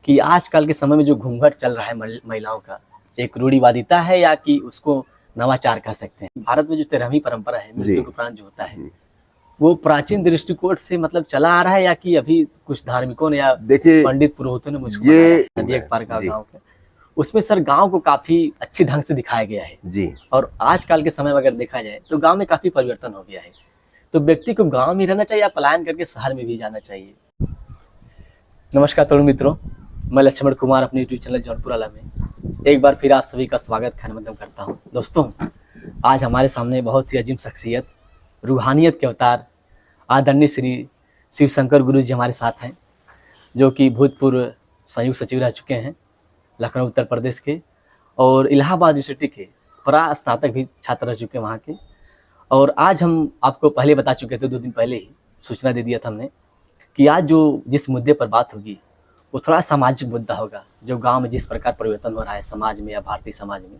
कि आजकल के समय में जो घूंघट चल रहा है महिलाओं का, एक रूढ़िवादिता है या कि उसको नवाचार कह सकते हैं। भारत में जो 13वीं परंपरा है, मृत्यु के उपरांत जो होता है, वो प्राचीन दृष्टिकोण से मतलब चला आ रहा है या कि अभी कुछ धार्मिकों ने या पंडित पुरोहितों ने मुझको नदी एक पार का गाँव का, उसमें सर गांव को काफी अच्छे ढंग से दिखाया गया है जी। और आजकल के समय में अगर देखा जाए तो गांव में काफी परिवर्तन हो गया है। तो व्यक्ति को गांव में रहना चाहिए या पलायन करके शहर में भी जाना चाहिए? नमस्कार तरुण मित्रों, मैं लक्ष्मण कुमार अपने यूट्यूब चैनल जौनपुर वाला में एक बार फिर आप सभी का स्वागत खैरमकदम करता हूं। दोस्तों, आज हमारे सामने बहुत ही अजीम शख्सियत, रूहानियत के अवतार आदरणीय श्री शिव शंकर गुरु जी हमारे साथ हैं, जो कि भूतपूर्व संयुक्त सचिव रह चुके हैं लखनऊ उत्तर प्रदेश के, और इलाहाबाद यूनिवर्सिटी के परा स्नातक भी छात्र रह चुके हैं वहाँ के। और आज हम आपको पहले बता चुके थे, 2 दिन पहले ही सूचना दे दिया था हमने कि आज जो जिस मुद्दे पर बात होगी वो थोड़ा सामाजिक मुद्दा होगा। जो गांव में जिस प्रकार परिवर्तन हो रहा है समाज में या भारतीय समाज में,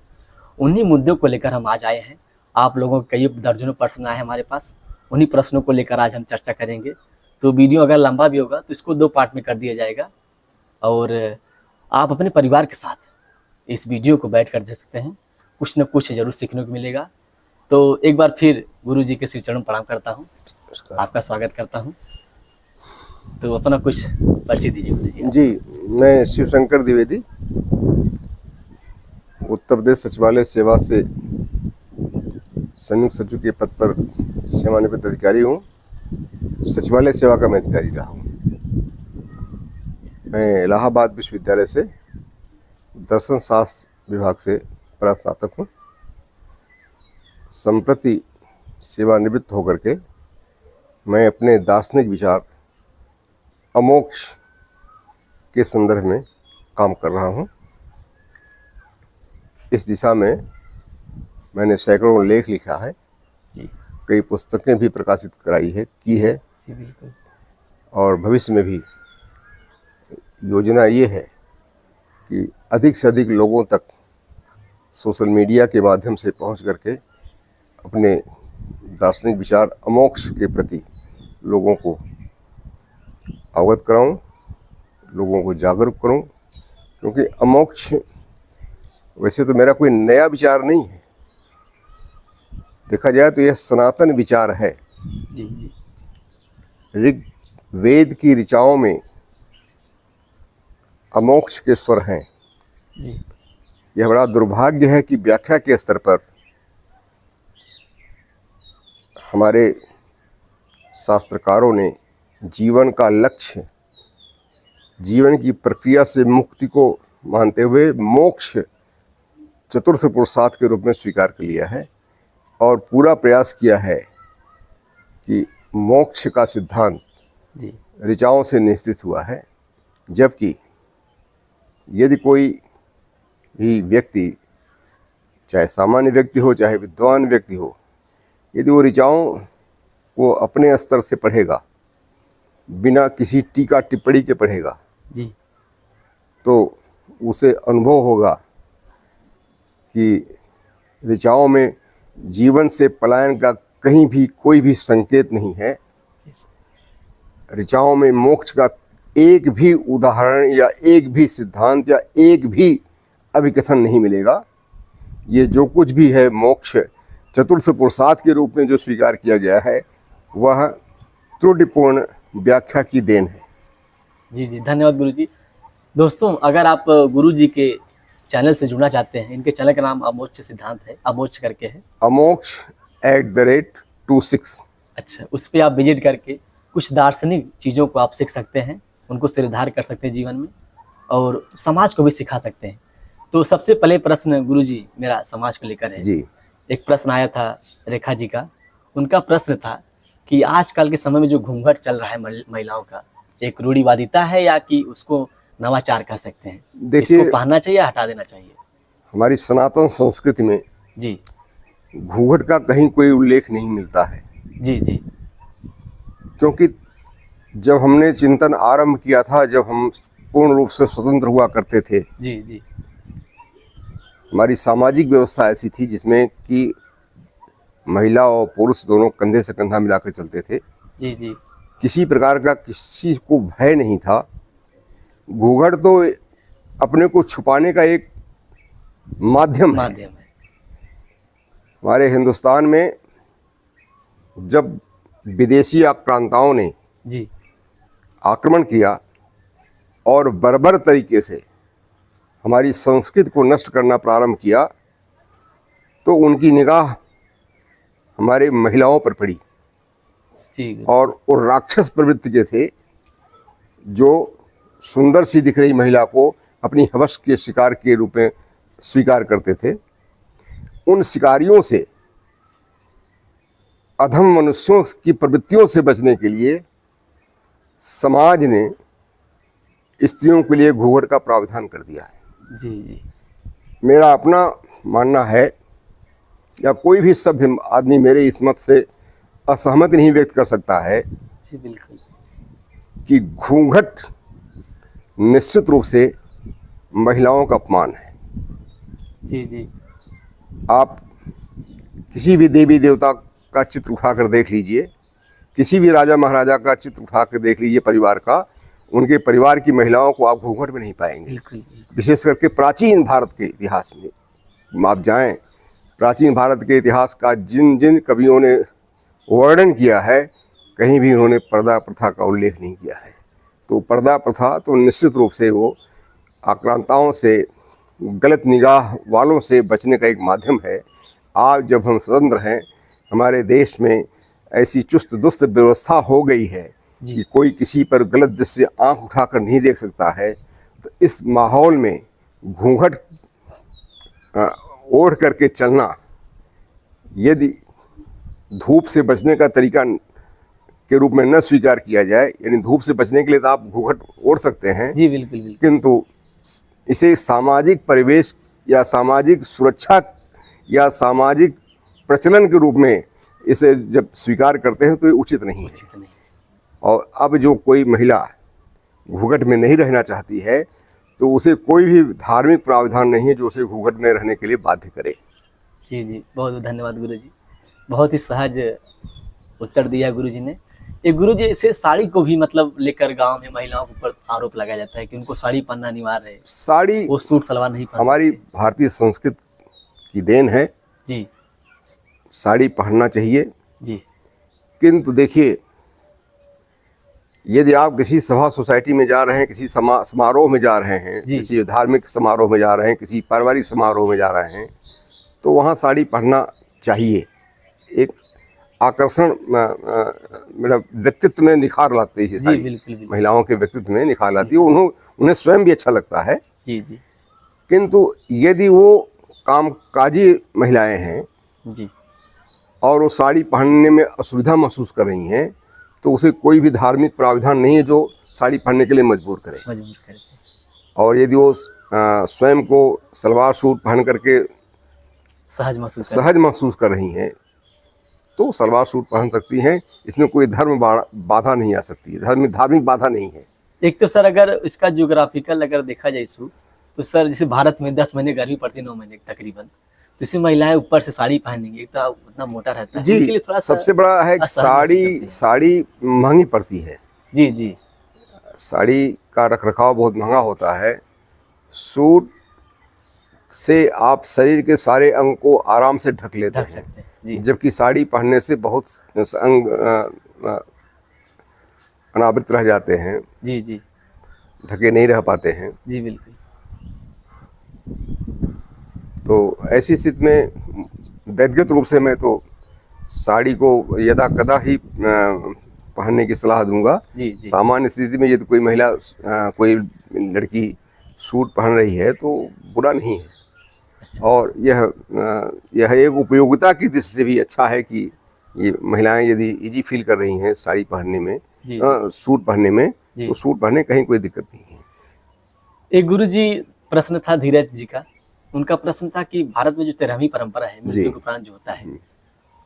उन्हीं मुद्दों को लेकर हम आज आए हैं। आप लोगों के कई दर्जनों प्रश्न आए हैं हमारे पास, उन्हीं प्रश्नों को लेकर आज हम चर्चा करेंगे। तो वीडियो अगर लंबा भी होगा तो इसको 2 पार्ट में कर दिया जाएगा, और आप अपने परिवार के साथ इस वीडियो को बैठ कर देख सकते हैं, कुछ न कुछ जरूर सीखने को मिलेगा। तो एक बार फिर गुरु जी के श्री चरण प्रणाम करता हूँ, आपका स्वागत करता हूँ। तो अपना कुछ परिचय दीजिए गुरु जी। जी, मैं शिव शंकर द्विवेदी, उत्तर प्रदेश सचिवालय सेवा से संयुक्त सचिव के पद पर सेवानिवृत्त अधिकारी हूँ। सचिवालय सेवा का मैं अधिकारी रहा हूँ। मैं इलाहाबाद विश्वविद्यालय से दर्शन शास्त्र विभाग से परास्नातक हूँ। संप्रति सेवानिवृत्त होकर के मैं अपने दार्शनिक विचार अमोक्ष के संदर्भ में काम कर रहा हूँ। इस दिशा में मैंने सैकड़ों लेख लिखा है, कई पुस्तकें भी प्रकाशित की है, और भविष्य में भी योजना ये है कि अधिक से अधिक लोगों तक सोशल मीडिया के माध्यम से पहुंच करके अपने दार्शनिक विचार अमोक्ष के प्रति लोगों को अवगत कराऊं, लोगों को जागरूक करूं। क्योंकि अमोक्ष वैसे तो मेरा कोई नया विचार नहीं है, देखा जाए तो यह सनातन विचार है जी। ऋग वेद की ऋचाओं में अमोक्ष के स्वर हैं जी। यह बड़ा दुर्भाग्य है कि व्याख्या के स्तर पर हमारे शास्त्रकारों ने जीवन का लक्ष्य, जीवन की प्रक्रिया से मुक्ति को मानते हुए मोक्ष चतुर्थ पुरुषार्थ के रूप में स्वीकार कर लिया है, और पूरा प्रयास किया है कि मोक्ष का सिद्धांत ऋचाओं से निश्चित हुआ है। जबकि यदि कोई भी व्यक्ति, चाहे सामान्य व्यक्ति हो चाहे विद्वान व्यक्ति हो, यदि वो ऋचाओं को अपने स्तर से पढ़ेगा, बिना किसी टीका टिप्पणी के पढ़ेगा जी, तो उसे अनुभव होगा कि ऋचाओं में जीवन से पलायन का कहीं भी कोई भी संकेत नहीं है। ऋचाओं में मोक्ष का एक भी उदाहरण या एक भी सिद्धांत या एक भी अभिकथन नहीं मिलेगा। ये जो कुछ भी है मोक्ष चतुर्थ पुरुषार्थ के रूप में जो स्वीकार किया गया है, वह त्रुटिपूर्ण व्याख्या की देन है। जी जी, धन्यवाद गुरु जी। दोस्तों, अगर आप गुरु जी के चैनल से जुड़ना चाहते हैं, इनके चैनल का नाम अमोक्ष सिद्धांत है, अमोक्ष करके है, अमोक्ष @26। अच्छा, उस पर आप विजिट करके कुछ दार्शनिक चीज़ों को आप सीख सकते हैं, उनको सिरधार कर सकते हैं जीवन में, और समाज को भी सिखा सकते हैं। तो सबसे पहले प्रश्न गुरु जी मेरा समाज को लेकर है जी। एक प्रश्न आया था रेखा जी का, उनका प्रश्न था कि आजकल के समय में जो घूंघट चल रहा है महिलाओं का, एक रूढ़िवादिता है या कि उसको नवाचार कह सकते हैं? देखिए, इसको पहनना चाहिए या हटा देना चाहिए? हमारी सनातन संस्कृति में जी घूंघट का कहीं कोई उल्लेख नहीं मिलता है जी जी। क्योंकि जब हमने चिंतन आरंभ किया था, जब हम पूर्ण रूप से स्वतंत्र हुआ करते थे जी जी, हमारी सामाजिक व्यवस्था ऐसी थी जिसमें कि महिला और पुरुष दोनों कंधे से कंधा मिलाकर चलते थे जी जी। किसी प्रकार का किसी को भय नहीं था, घूंघट तो अपने को छुपाने का एक माध्यम है। माध्यम है। हमारे हिंदुस्तान में जब विदेशी आक्रांताओं ने जी आक्रमण किया और बर्बर तरीके से हमारी संस्कृति को नष्ट करना प्रारंभ किया, तो उनकी निगाह हमारे महिलाओं पर पड़ी जी और वो राक्षस प्रवृत्ति के थे, जो सुंदर सी दिख रही महिला को अपनी हवस के शिकार के रूप में स्वीकार करते थे। उन शिकारियों से, अधम मनुष्यों की प्रवृत्तियों से बचने के लिए समाज ने स्त्रियों के लिए घूंघट का प्रावधान कर दिया है। जी जी मेरा अपना मानना है, या कोई भी सभ्य आदमी मेरे इस मत से असहमत नहीं व्यक्त कर सकता है, जी बिल्कुल। कि घूंघट निश्चित रूप से महिलाओं का अपमान है। जी जी आप किसी भी देवी देवता का चित्र उठाकर देख लीजिए, किसी भी राजा महाराजा का चित्र उठाकर देख लीजिए परिवार का, उनके परिवार की महिलाओं को आप घूंघट में नहीं पाएंगे। बिल्कुल बिल्कुल। विशेष करके प्राचीन भारत के इतिहास में आप जाएं, प्राचीन भारत के इतिहास का जिन जिन कवियों ने वर्णन किया है, कहीं भी उन्होंने पर्दा प्रथा का उल्लेख नहीं किया है। तो पर्दा प्रथा तो निश्चित रूप से वो आक्रांताओं से, गलत निगाह वालों से बचने का एक माध्यम है। आज जब हम स्वतंत्र हैं, हमारे देश में ऐसी चुस्त दुस्त व्यवस्था हो गई है जी। कि कोई किसी पर गलत दृष्टि से आंख उठाकर नहीं देख सकता है। तो इस माहौल में घूंघट ओढ़ करके चलना, यदि धूप से बचने का तरीका के रूप में न स्वीकार किया जाए, यानी धूप से बचने के लिए तो आप घूंघट ओढ़ सकते हैं, जी बिल्कुल बिल्कुल। किंतु इसे सामाजिक परिवेश या सामाजिक सुरक्षा या सामाजिक प्रचलन के रूप में इसे जब स्वीकार करते हैं तो ये उचित नहीं है। उचित नहीं। और अब जो कोई महिला घूंघट में नहीं रहना चाहती है, तो उसे कोई भी धार्मिक प्रावधान नहीं है जो उसे घूंघट में रहने के लिए बाध्य करे। जी जी बहुत बहुत धन्यवाद गुरुजी, बहुत ही सहज उत्तर दिया गुरुजी ने। ये गुरुजी, इसे साड़ी को भी मतलब लेकर गांव में महिलाओं के ऊपर आरोप लगाया जाता है कि उनको साड़ी पहनना अनिवार्य है, साड़ी वो सूट सलवार नहीं पहन हमारी सकते। भारतीय संस्कृति की देन है, जी साड़ी पहनना चाहिए। जी किंतु देखिए, यदि आप किसी सभा सोसाइटी में जा रहे हैं, किसी समारोह में जा रहे हैं, जी। किसी धार्मिक समारोह में जा रहे हैं, किसी पारिवारिक समारोह में जा रहे हैं, तो वहाँ साड़ी पहनना चाहिए। एक आकर्षण मेरा व्यक्तित्व में निखार लाती है जी साड़ी, बिल्कुल बिल्कुल। महिलाओं के व्यक्तित्व में निखार लाती है, उन्हें स्वयं भी अच्छा लगता है। जी जी किंतु यदि वो कामकाजी महिलाएं हैं जी और वो साड़ी पहनने में असुविधा महसूस कर रही हैं, तो उसे कोई भी धार्मिक प्रावधान नहीं है जो साड़ी पहनने के लिए मजबूर करे। मजबूर कर। और यदि वो स्वयं को सलवार सूट पहन करके सहज महसूस कर रही हैं, तो सलवार सूट पहन सकती हैं। इसमें कोई धर्म बाधा नहीं आ सकती, धार्मिक बाधा नहीं है। एक तो सर अगर इसका ज्योग्राफिकल अगर देखा जाए इशू, तो सर जैसे भारत में 10 महीने गर्मी पड़ती है, 9 महीने तकरीबन, तो इसमें महिलाएं ऊपर से साड़ी पहनेंगी, एक तो उतना मोटा रहता है, उनके लिए थोड़ा सा सबसे बड़ा है कि साड़ी महंगी पड़ती है। जी जी साड़ी का रखरखाव बहुत महंगा होता है। सूट से आप शरीर के सारे अंग को आराम से ढक लेते ढक सकते हैं जी। जबकि साड़ी पहनने से बहुत अंग अनावृत रह जाते हैं, जी जी ढके नहीं रह पाते हैं। जी बिल्कुल। तो ऐसी स्थिति में व्यक्तिगत रूप से मैं तो साड़ी को यदा कदा ही पहनने की सलाह दूंगा। जी जी सामान्य स्थिति में यदि कोई महिला, कोई लड़की सूट पहन रही है तो बुरा नहीं है। अच्छा। और यह एक उपयोगिता की दृष्टि से भी अच्छा है कि ये महिलाएं यदि इजी फील कर रही हैं साड़ी पहनने में, सूट पहनने में, तो सूट पहनने कहीं कोई दिक्कत नहीं है। एक गुरुजी प्रश्न था धीरज जी का, उनका प्रश्न था कि भारत में जो 13वीं परंपरा है, मृत्यु के उपरांत जो होता है,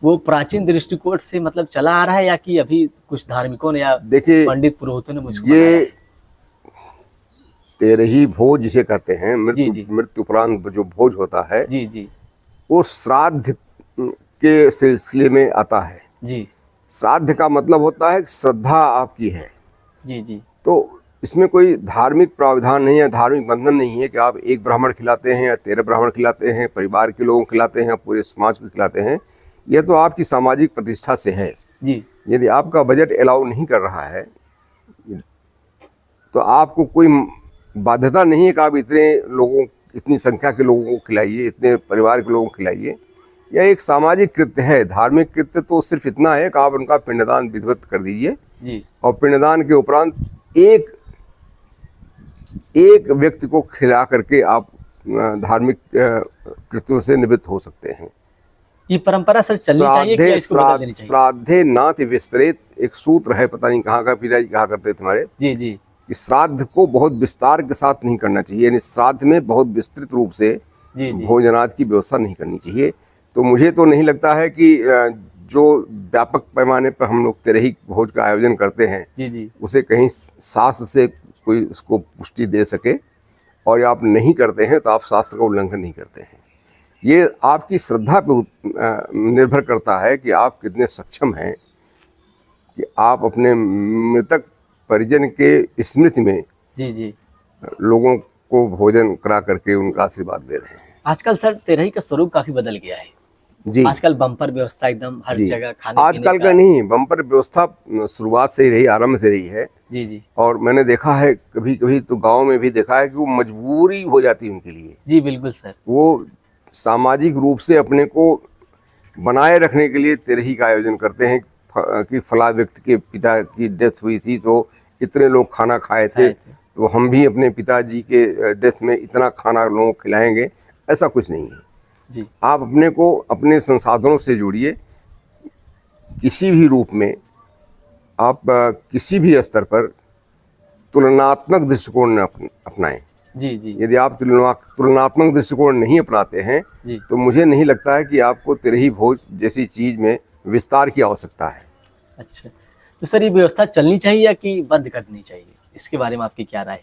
वो प्राचीन दृष्टिकोण से मतलब चला आ रहा है, या कि अभी कुछ धार्मिकों ने या देखिए पंडित पुरोहितों ने मुझको ये 13ही भोज जिसे कहते हैं, मृत्यु उपरांत जो भोज होता है, जी जी, वो श्राद्ध के सिलसिले में आता है। जी, श्राद्ध का मतलब होता है कि श्रद्धा आपकी है। जी जी, तो इसमें कोई धार्मिक प्रावधान नहीं है, धार्मिक बंधन नहीं है कि आप एक ब्राह्मण खिलाते हैं या 13 ब्राह्मण खिलाते हैं, परिवार के लोगों को खिलाते हैं या पूरे समाज को खिलाते हैं। यह तो आपकी सामाजिक प्रतिष्ठा से है। जी यदि आपका बजट अलाउ नहीं कर रहा है तो आपको कोई बाध्यता नहीं है कि आप इतनी संख्या के लोगों को खिलाइए, इतने परिवार के लोगों को खिलाइए। यह एक सामाजिक कृत्य है। धार्मिक कृत्य तो सिर्फ इतना है कि आप उनका पिंडदान विधिवत कर दीजिए जी और पिंडदान के उपरांत एक व्यक्ति को खिला करके आप धार्मिक कृत्यों से निवृत्त हो सकते हैं। ये परंपरा सर चलनी चाहिए कि इसको बदल देनी चाहिए? श्राद्धे नाति विस्तरेत एक सूत्र है, पता नहीं कहाँ का, पिताजी कहा करते थे हमारे, जी जी कि श्राद्ध को बहुत विस्तार के साथ नहीं करना चाहिए, यानी श्राद्ध में बहुत विस्तृत रूप से जी जी भोजनादि की व्यवस्था नहीं करनी चाहिए। तो मुझे तो नहीं लगता है कि जो व्यापक पैमाने पर हम लोग तिरही भोज का आयोजन करते हैं जी जी उसे कहीं शास्त्र से कोई उसको पुष्टि दे सके, और आप नहीं करते हैं तो आप शास्त्र का उल्लंघन नहीं करते हैं। ये आपकी श्रद्धा पे निर्भर करता है कि आप कितने सक्षम हैं कि आप अपने मृतक परिजन के स्मृति में जी जी लोगों को भोजन करा करके उनका आशीर्वाद दे रहे हैं। आजकल सर तिरही का स्वरूप काफी बदल गया है। जी, आजकल बम्पर व्यवस्था एकदम हर जी। जगह खाने आजकल का नहीं, बम्पर व्यवस्था शुरुआत से ही रही, आरंभ से रही है। जी जी और मैंने देखा है कभी कभी तो गांव में भी देखा है कि वो मजबूरी हो जाती है उनके लिए। जी बिल्कुल सर। वो सामाजिक रूप से अपने को बनाए रखने के लिए तिरही का आयोजन करते हैं कि फला व्यक्ति के पिता की डेथ हुई थी तो इतने लोग खाना खाए थे, तो हम भी अपने पिताजी के डेथ में इतना खाना लोगों को खिलाएंगे। ऐसा कुछ नहीं है जी। आप अपने को अपने संसाधनों से जोड़िए, किसी भी रूप में आप किसी भी स्तर पर तुलनात्मक दृष्टिकोण न अपनाएं। जी जी यदि आप तुलनात्मक दृष्टिकोण नहीं अपनाते हैं जी तो मुझे नहीं लगता है कि आपको तिरही भोज जैसी चीज में विस्तार की आवश्यकता है। अच्छा, तो सर ये व्यवस्था चलनी चाहिए या कि बंद कर देनी चाहिए, इसके बारे में आपकी क्या राय है?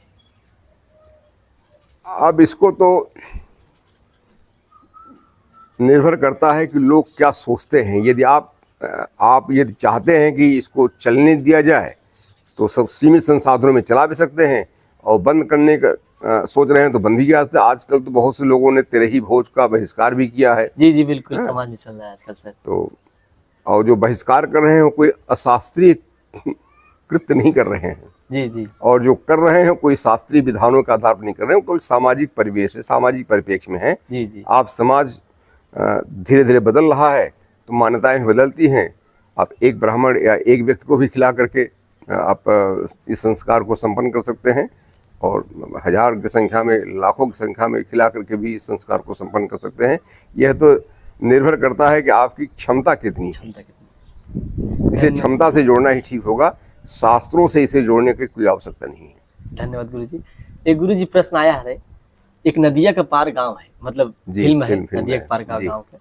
अब इसको तो निर्भर करता है कि लोग क्या सोचते हैं। यदि आप यदि चाहते हैं कि इसको चलने दिया जाए तो सब सीमित संसाधनों में चला भी सकते हैं, और बंद करने का सोच रहे हैं तो बंद भी किया सकते हैं। आजकल तो बहुत से लोगों ने तिरही भोज का बहिष्कार भी किया है। जी जी बिल्कुल, समाज में चल रहा है आजकल सर। तो और जो बहिष्कार कर रहे हैं वो कोई अशास्त्रीय कृत्य नहीं कर रहे हैं, जी जी और जो कर रहे हैं कोई शास्त्रीय विधानों का आधार पर नहीं कर रहे हैं, कोई सामाजिक परिवेश है, सामाजिक परिप्रेक्ष्य में है। जी जी आप समाज धीरे धीरे बदल रहा है तो मान्यताएं भी बदलती हैं। आप एक ब्राह्मण या एक व्यक्ति को भी खिला करके आप इस संस्कार को संपन्न कर सकते हैं, और हजार की संख्या में, लाखों की संख्या में खिला करके भी इस संस्कार को संपन्न कर सकते हैं। यह तो निर्भर करता है कि आपकी क्षमता कितनी है। इसे क्षमता से जोड़ना ही ठीक होगा, शास्त्रों से इसे जोड़ने की कोई आवश्यकता नहीं है। धन्यवाद गुरुजी। एक गुरुजी प्रश्न आया है, एक नदिया का पार गांव है, मतलब फिल्म है नदिया का पार का गांव का,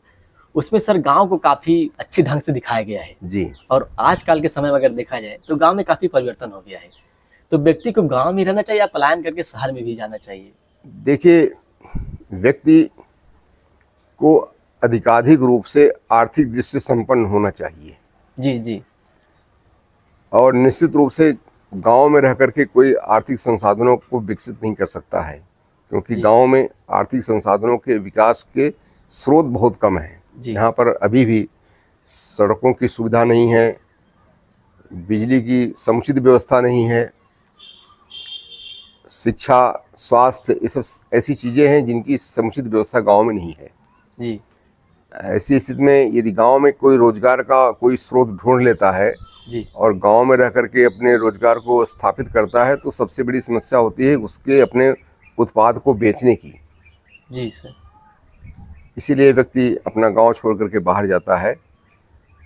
उसमें सर गांव को काफी अच्छे ढंग से दिखाया गया है जी। और आजकल के समय में अगर देखा जाए तो गांव में काफी परिवर्तन हो गया है। तो व्यक्ति को गांव में रहना चाहिए या पलायन करके शहर में भी जाना चाहिए? देखिए, व्यक्ति को अधिकाधिक रूप से आर्थिक दृष्टि से संपन्न होना चाहिए। जी जी और निश्चित रूप से गांव में रह करके कोई आर्थिक संसाधनों को विकसित नहीं कर सकता है, क्योंकि गांव में आर्थिक संसाधनों के विकास के स्रोत बहुत कम हैं। यहाँ पर अभी भी सड़कों की सुविधा नहीं है, बिजली की समुचित व्यवस्था नहीं है, शिक्षा, स्वास्थ्य, ये सब ऐसी चीज़ें हैं जिनकी समुचित व्यवस्था गांव में नहीं है। जी। ऐसी स्थिति में यदि गांव में कोई रोजगार का कोई स्रोत ढूंढ लेता है जी और गांव में रह करके अपने रोजगार को स्थापित करता है, तो सबसे बड़ी समस्या होती है उसके अपने उत्पाद को बेचने की। जी सर। इसीलिए व्यक्ति अपना गांव छोड़ करके बाहर जाता है।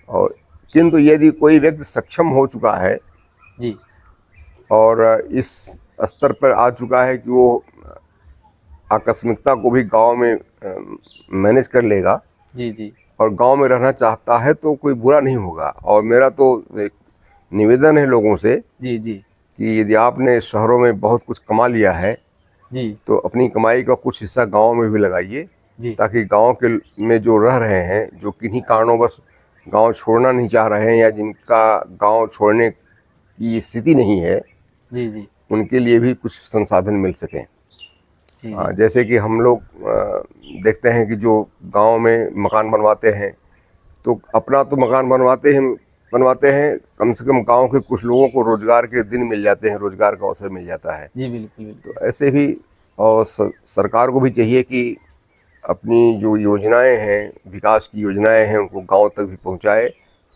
और किंतु यदि कोई व्यक्ति सक्षम हो चुका है जी और इस स्तर पर आ चुका है कि वो आकस्मिकता को भी गांव में मैनेज कर लेगा, जी जी और गांव में रहना चाहता है, तो कोई बुरा नहीं होगा। और मेरा तो एक निवेदन है लोगों से जी जी कि यदि आपने शहरों में बहुत कुछ कमा लिया है जी तो अपनी कमाई का कुछ हिस्सा गांव में भी लगाइए, ताकि गांव के में जो रह रहे हैं, जो किन्हीं कारणोंवश गांव छोड़ना नहीं चाह रहे हैं या जिनका गांव छोड़ने की स्थिति नहीं है, जी जी उनके लिए भी कुछ संसाधन मिल सकें। जी जैसे कि हम लोग देखते हैं कि जो गांव में मकान बनवाते हैं, तो अपना तो मकान बनवाते हैं, कम से कम गांव के कुछ लोगों को रोजगार के दिन मिल जाते हैं, रोजगार का अवसर मिल जाता है। जी बिल्कुल बिल्कुल। तो ऐसे भी, और सरकार को भी चाहिए कि अपनी जो योजनाएं हैं, विकास की योजनाएं हैं, उनको गांव तक भी पहुंचाए,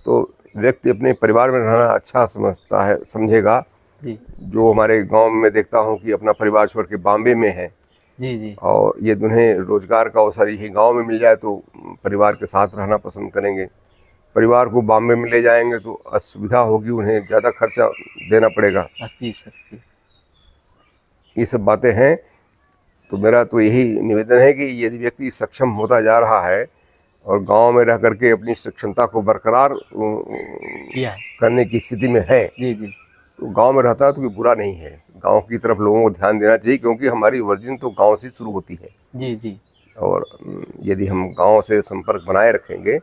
तो व्यक्ति अपने परिवार में रहना अच्छा समझता है, समझेगा। जी जो हमारे गांव में देखता हूं कि अपना परिवार छोड़ के बॉम्बे में है, जी जी और ये उन्हें रोजगार का अवसर यही गांव में मिल जाए तो परिवार के साथ रहना पसंद करेंगे। परिवार को बॉम्बे में ले जाएंगे तो असुविधा होगी, उन्हें ज़्यादा खर्चा देना पड़ेगा। जी सर जी। ये सब बातें हैं। तो मेरा तो यही निवेदन है कि यदि व्यक्ति सक्षम होता जा रहा है और गांव में रह करके अपनी सक्षमता को बरकरार किया है। करने की स्थिति में है, जी जी तो गांव में रहता है तो कोई बुरा नहीं है। गांव की तरफ लोगों को ध्यान देना चाहिए, क्योंकि हमारी वर्जिन तो गांव से शुरू होती है। जी जी और यदि हम गांव से संपर्क बनाए रखेंगे,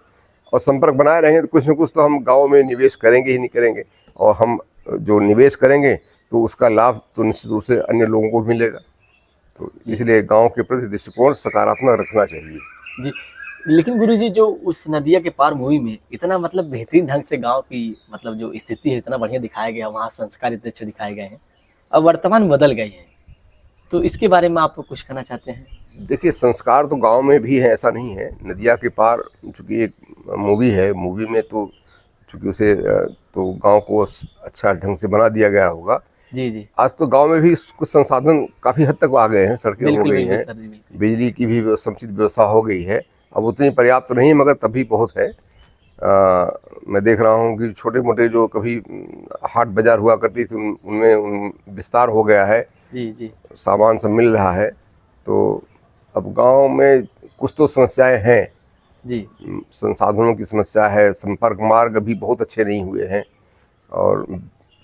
और संपर्क बनाए रहेंगे, तो कुछ न कुछ तो हम गांव में निवेश करेंगे ही नहीं करेंगे, और हम जो निवेश करेंगे तो उसका लाभ तो निश्चित रूप से अन्य लोगों को भी मिलेगा। तो इसलिए गांव के प्रति दृष्टिकोण सकारात्मक रखना चाहिए। जी। लेकिन गुरुजी, जो उस नदिया के पार मूवी में इतना मतलब बेहतरीन ढंग से गांव की मतलब जो स्थिति है इतना बढ़िया दिखाया गया, वहाँ संस्कार इतने अच्छे दिखाए गए हैं, अब वर्तमान बदल गए हैं, तो इसके बारे में आप कुछ कहना चाहते हैं? देखिए, संस्कार तो गांव में भी है, ऐसा नहीं है। नदिया के पार चूँकि एक मूवी है, मूवी में तो चूँकि उसे तो गांव को अच्छा ढंग से बना दिया गया होगा। जी जी आज तो गांव में भी कुछ संसाधन काफ़ी हद तक आ गए हैं, सड़कें हो बिल्कुल गई बिल्कुल हैं, सर जी बिल्कुल। बिजली की भी समुचित व्यवस्था हो गई है। अब उतनी पर्याप्त तो नहीं है, मगर तब भी बहुत है। मैं देख रहा हूँ कि छोटे मोटे जो कभी हाट बाजार हुआ करती थी, उनमें विस्तार हो गया है, जी जी सामान सब मिल रहा है। तो अब गांव में कुछ तो समस्याएं हैं, जी संसाधनों की समस्या है, संपर्क मार्ग अभी बहुत अच्छे नहीं हुए हैं, और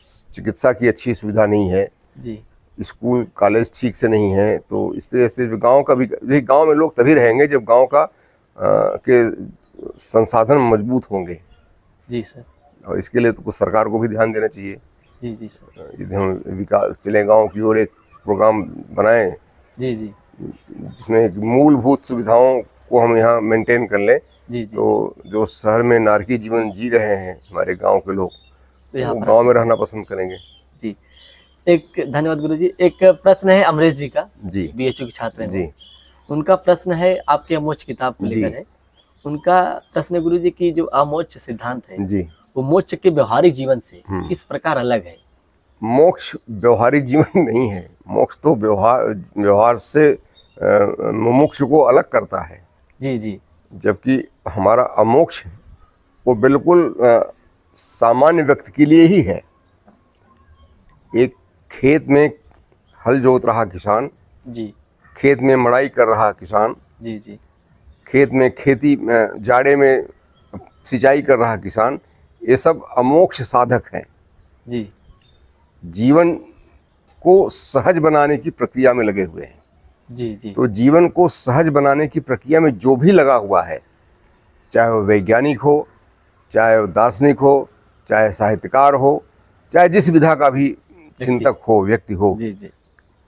चिकित्सा की अच्छी सुविधा नहीं है, जी स्कूल कॉलेज ठीक से नहीं है। तो इस तरह से गांव का भी, गांव में लोग तभी रहेंगे जब गांव का के संसाधन मजबूत होंगे, जी सर और इसके लिए तो कुछ सरकार को भी ध्यान देना चाहिए। जी जी सर यदि हम विकास चले गांव की ओर, एक प्रोग्राम बनाएं जी जी जिसमें मूलभूत सुविधाओं को हम यहाँ मेंटेन कर लें, जी जी तो जो शहर में नारकीय जीवन जी रहे हैं हमारे गांव के लोग, तो यहाँ वो पर गांव में रहना पसंद करेंगे। जी। एक धन्यवाद गुरुजी। एक प्रश्न है अमरेश जी का, जी बीएचयू के छात्र हैं जी वो। उनका प्रश्न है आपके अमोक्ष किताब को जी। लेकर है। उनका प्रश्न है गुरुजी की जो अमोक्ष सिद्धांत है जी। वो मोक्ष के व्यवहारिक जीवन से किस प्रकार अलग है? मोक्ष व्यवहारिक जीवन नहीं है। मोक्ष तो व्यवहार से मुमुक्ष को अलग करता है, जी जी जबकि हमारा अमोक्ष वो बिल्कुल सामान्य व्यक्ति के लिए ही है। एक खेत में हल जोत रहा किसान, जी खेत में मड़ाई कर रहा किसान, जी जी खेत में खेती जाड़े में सिंचाई कर रहा किसान, ये सब अमोक्ष साधक हैं। जी जीवन को सहज बनाने की प्रक्रिया में लगे हुए हैं। जी जी तो जीवन को सहज बनाने की प्रक्रिया में जो भी लगा हुआ है, चाहे वो वैज्ञानिक हो, चाहे वो दार्शनिक हो, चाहे साहित्यकार हो, चाहे जिस विधा का भी चिंतक हो, व्यक्ति हो, जी जी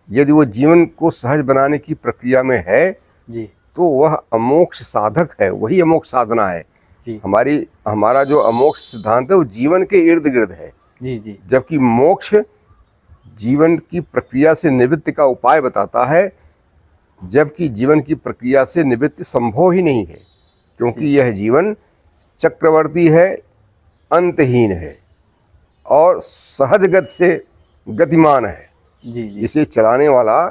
यदि वो जीवन को सहज बनाने की प्रक्रिया में है जी तो वह अमोक्ष साधक है, वही अमोक्ष साधना है। जी हमारा जो अमोक्ष सिद्धांत है वो जीवन के इर्द गिर्द है, जी जी जबकि मोक्ष जीवन की प्रक्रिया से निवृत्ति का उपाय बताता है, जबकि जीवन की प्रक्रिया से निवृत्ति संभव ही नहीं है, क्योंकि यह जीवन चक्रवर्ती है, अंतहीन है और सहज गति से गतिमान है। जी जी इसे चलाने वाला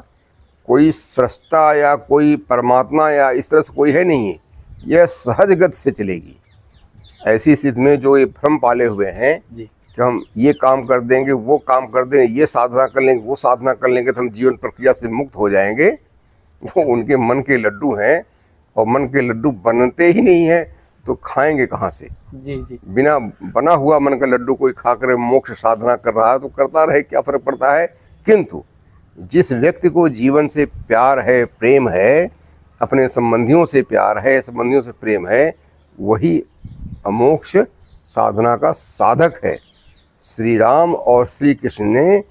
कोई सृष्टा या कोई परमात्मा या इस तरह से कोई है नहीं है, यह सहज गति से चलेगी। ऐसी स्थिति में जो ये भ्रम पाले हुए हैं जी कि हम ये काम कर देंगे, वो काम कर देंगे, ये साधना कर लेंगे, वो साधना कर लेंगे तो हम जीवन प्रक्रिया से मुक्त हो जाएंगे, वो उनके मन के लड्डू हैं, और मन के लड्डू बनते ही नहीं हैं तो खाएंगे कहाँ से? जी जी बिना बना हुआ मन का लड्डू कोई खाकर मोक्ष साधना कर रहा है तो करता रहे, क्या फर्क पड़ता है। किंतु जिस व्यक्ति को जीवन से प्यार है, प्रेम है, अपने संबंधियों से प्यार है, संबंधियों से प्रेम है, वही अमोक्ष साधना का साधक है। श्री राम और श्री कृष्ण ने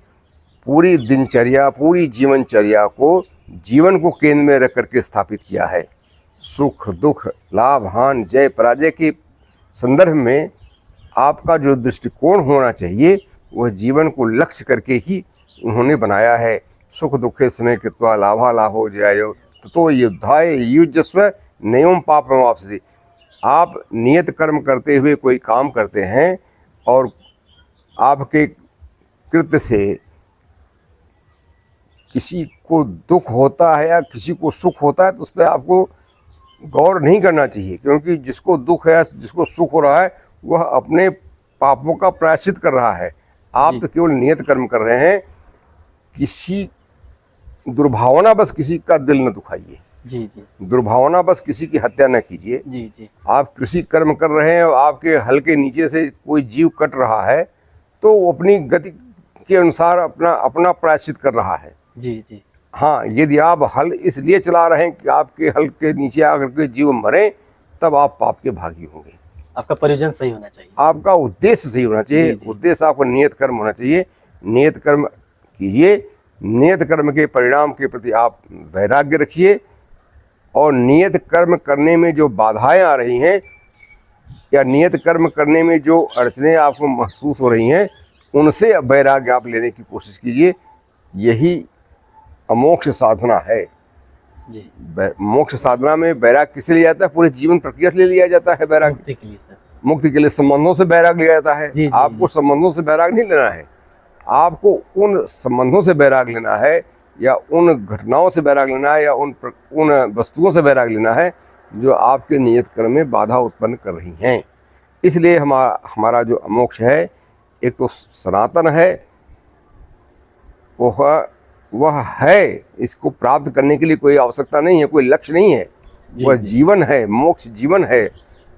पूरी दिनचर्या, पूरी जीवनचर्या को जीवन को केंद्र में रख करके स्थापित किया है। सुख दुख, लाभ हानि, जय पराजय के संदर्भ में आपका जो दृष्टिकोण होना चाहिए वह जीवन को लक्ष्य करके ही उन्होंने बनाया है। सुख दुखे स्नेह कृत्वा लाभा लाभो जयायो ततो युद्धाय युजस्व नयम पापम वापसी। आप नियत कर्म करते हुए कोई काम करते हैं और आपके कृत्य से किसी को दुख होता है या किसी को सुख होता है तो उस पर आपको गौर नहीं करना चाहिए, क्योंकि जिसको दुख है, जिसको सुख हो रहा है, वह अपने पापों का प्रायश्चित कर रहा है। आप तो केवल नियत कर्म कर रहे हैं। किसी दुर्भावना बस किसी का दिल न दुखाइए, जी जी दुर्भावना बस किसी की हत्या न कीजिए। जी जी आप कृषि कर्म कर रहे हैं और आपके हल के नीचे से कोई जीव कट रहा है तो वो अपनी गति के अनुसार अपना प्रायश्चित कर रहा है। जी जी हाँ, यदि आप हल इसलिए चला रहे हैं कि आपके हल के नीचे आकर के जीव मरे, तब आप पाप के भागी होंगे। आपका प्रयोजन सही होना चाहिए, आपका उद्देश्य सही होना चाहिए। जी, जी। उद्देश्य आपका नियत कर्म होना चाहिए। नियत कर्म कीजिए, नियत कर्म के परिणाम के प्रति आप वैराग्य रखिए, और नियत कर्म करने में जो बाधाएं आ रही हैं या नियत कर्म करने में जो अड़चनें आपको महसूस हो रही हैं, उनसे वैराग्य आप लेने की कोशिश कीजिए। यही अमोक्ष साधना है। जी मोक्ष साधना में वैराग किसे लिया जाता है? पूरे जीवन प्रक्रिया से लिया जाता है वैराग। मुक्ति के लिए सर। मुक्ति के लिए संबंधों से वैराग लिया जाता है। जी, जी, आपको संबंधों से वैराग नहीं लेना है, आपको उन संबंधों से वैराग लेना है, या उन घटनाओं से वैराग लेना है, या उन वस्तुओं से वैराग लेना है जो आपके नियत कर्म में बाधा उत्पन्न कर रही हैं। इसलिए हमारा जो मोक्ष है, एक तो सनातन है, वह है। इसको प्राप्त करने के लिए कोई आवश्यकता नहीं है, कोई लक्ष्य नहीं है। वह जीवन है, मोक्ष जीवन है,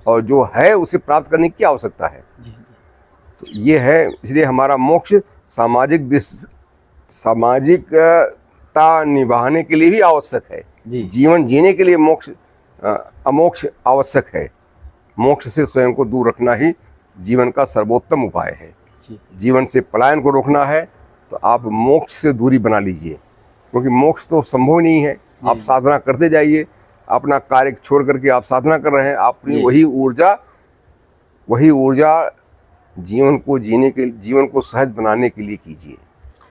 और जो है उसे प्राप्त करने की आवश्यकता है। जी जी तो ये है। इसलिए हमारा मोक्ष सामाजिकता निभाने के लिए भी आवश्यक है। जी। जीवन जीने के लिए अमोक्ष आवश्यक है। मोक्ष से स्वयं को दूर रखना ही जीवन का सर्वोत्तम उपाय है। जी जीवन से पलायन को रोकना है तो आप मोक्ष से दूरी बना लीजिए, क्योंकि मोक्ष तो संभव नहीं है। आप साधना करते जाइए, अपना कार्य छोड़ करके आप साधना कर रहे हैं। अपनी वही ऊर्जा जीवन को सहज बनाने के लिए कीजिए।